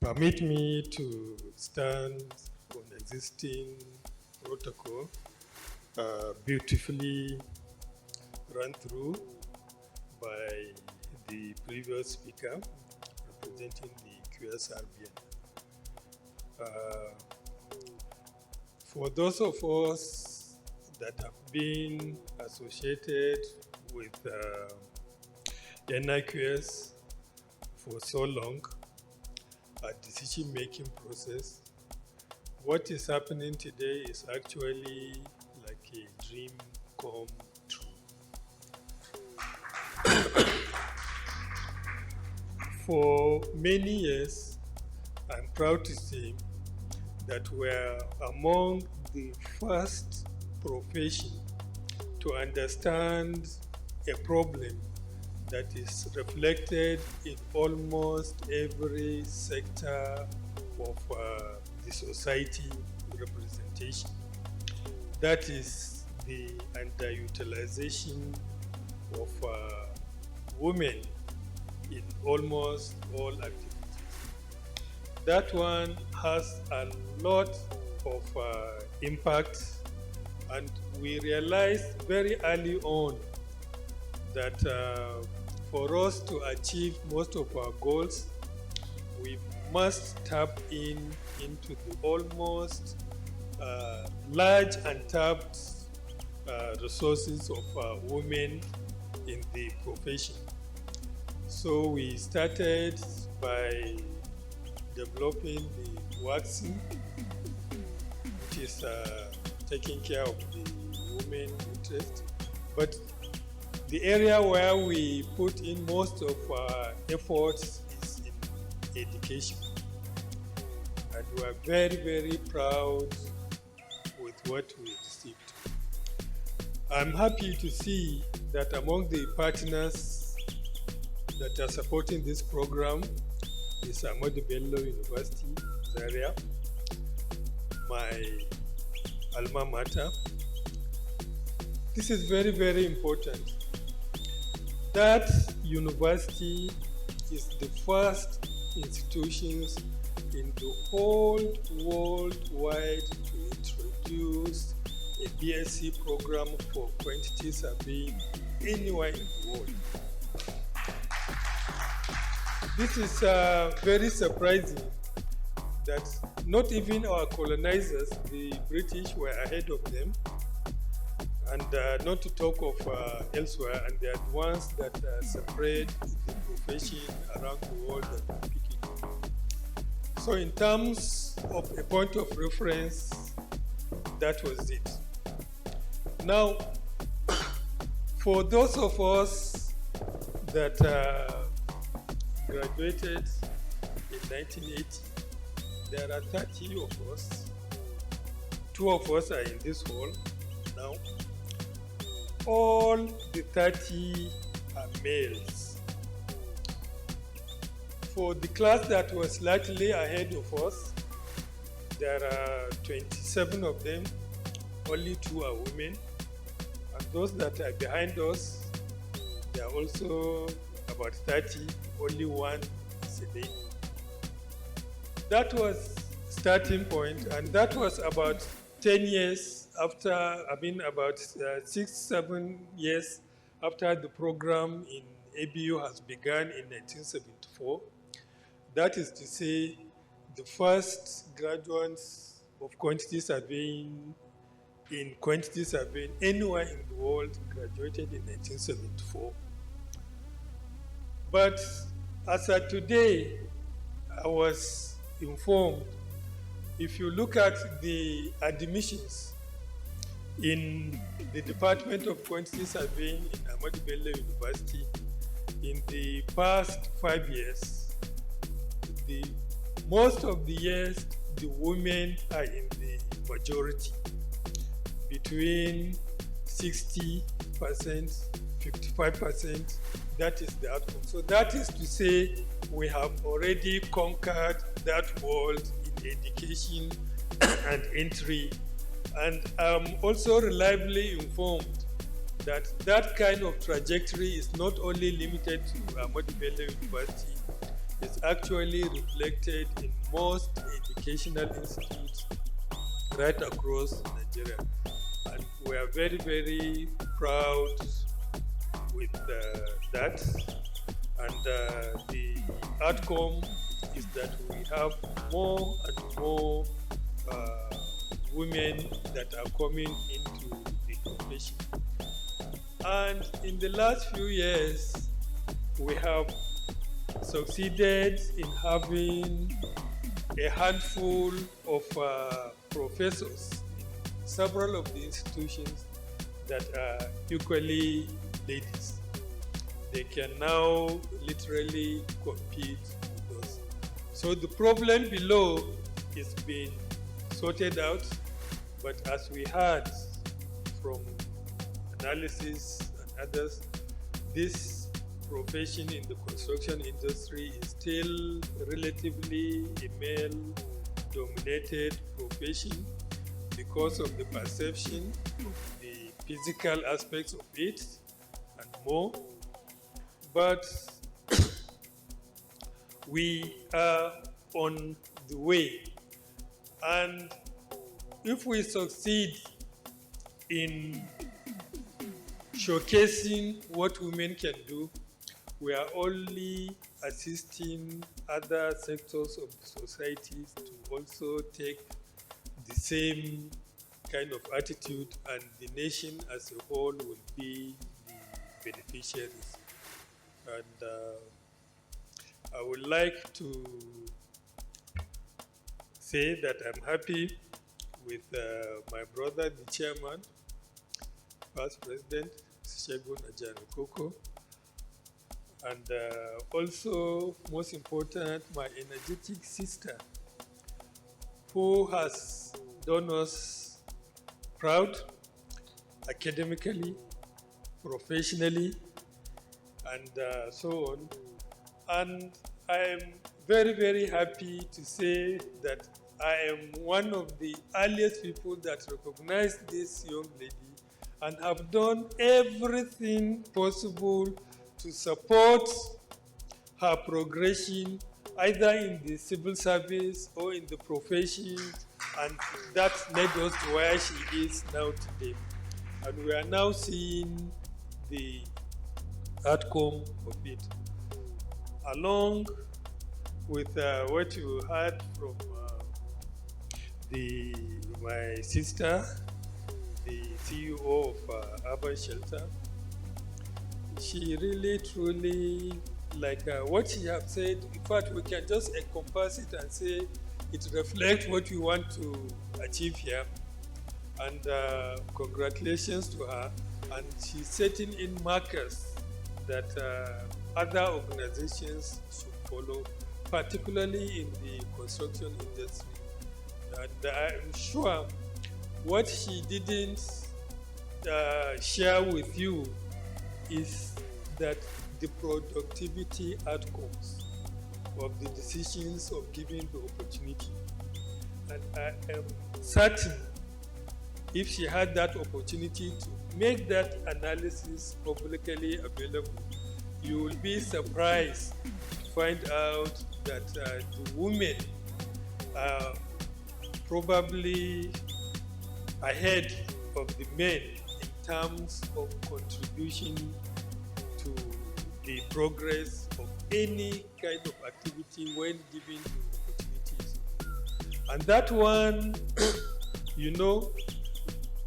Permit me to stand on existing protocol, beautifully run through by the previous speaker representing the QS For those of us that have been associated with NIQS for so long, a decision-making process, what is happening today is actually like a dream come true. For many years, I'm proud to say that we're among the first profession to understand a problem that is reflected in almost every sector of the society representation. That is the underutilization of women in almost all activities. That one has a lot of impact, and we realized very early on that for us to achieve most of our goals, we must tap into the almost large untapped resources of women in the profession. So we started by developing the waxing, which is taking care of the women interest. But the area where we put in most of our efforts is in education. And we are very, very proud with what we received. I'm happy to see that among the partners that are supporting this program is Ahmadu Bello University, Zaria, my alma mater. This is very, very important. That university is the first institutions in the whole worldwide to introduce a BSc program for quantity surveying anywhere in the world. This is very surprising that not even our colonizers, the British, were ahead of them, and not to talk of elsewhere, and they are the ones that spread the profession around the world that are picking up. So in terms of a point of reference, that was it. Now, for those of us that graduated in 1980, there are 30 of us. 2 of us are in this hall now. All the 30 are males. For the class that was slightly ahead of us, there are 27 of them, only 2 are women. And those that are behind us, there are also about 30, only 1 is a lady. That was starting point, and that was about 10 years after, about 6-7 years after the program in ABU has begun in 1974. That is to say, the first graduates of quantity surveying in quantity surveying anywhere in the world graduated in 1974. But as of today, I was informed, if you look at the admissions in the Department of Quantity Surveying in Ahmadu Bello University, in the past 5 years, most of the years, the women are in the majority, between 60%, 55%, that is the outcome. So that is to say, we have already conquered that world in education and entry. And I'm also reliably informed that that kind of trajectory is not only limited to Ahmadu Bello University, is actually reflected in most educational institutes right across Nigeria. And we are very, very proud with that. And the outcome is that we have more and more women that are coming into the profession. And in the last few years, we have succeeded in having a handful of professors in several of the institutions that are equally ladies. They can now literally compete with us. So the problem below is being sorted out, but as we heard from analysis and others, this profession in the construction industry is still relatively a male-dominated profession because of the perception of the physical aspects of it and more. But we are on the way, and if we succeed in showcasing what women can do, we are only assisting other sectors of the society to also take the same kind of attitude, and the nation as a whole will be the beneficiaries. And I would like to say that I'm happy with my brother, the chairman, past president, Segun Ajani-Koko, and also, most important, my energetic sister, who has done us proud academically, professionally, and so on. And I am very, very happy to say that I am one of the earliest people that recognized this young lady and have done everything possible to support her progression, either in the civil service or in the profession, and that led us to where she is now today. And we are now seeing the outcome of it, along with what you heard from my sister, the CEO of Urban Shelter. She really, truly, like what she have said, in fact, we can just encompass it and say it reflects what we want to achieve here. And congratulations to her. And she's setting in markers that other organizations should follow, particularly in the construction industry. And I'm sure what she didn't share with you is that the productivity outcomes of the decisions of giving the opportunity. And I am certain if she had that opportunity to make that analysis publicly available, you will be surprised to find out that the women are probably ahead of the men in terms of contribution to the progress of any kind of activity when given the opportunities. And that one, you know,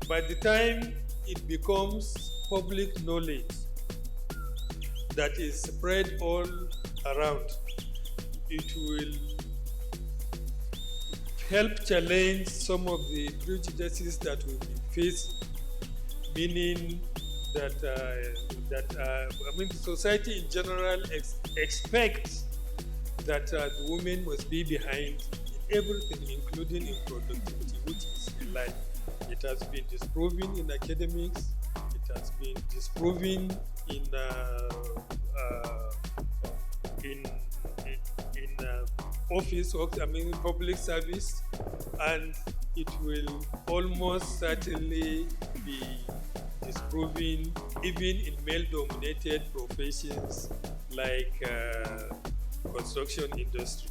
by the time it becomes public knowledge that is spread all around, it will help challenge some of the prejudices that we've been facing, meaning that the society in general expects that the women must be behind in everything, including in productivity, which is a lie. It has been disproven in academics. It has been disproven in office work, public service, and it will almost certainly be disproven even in male-dominated professions like construction industry.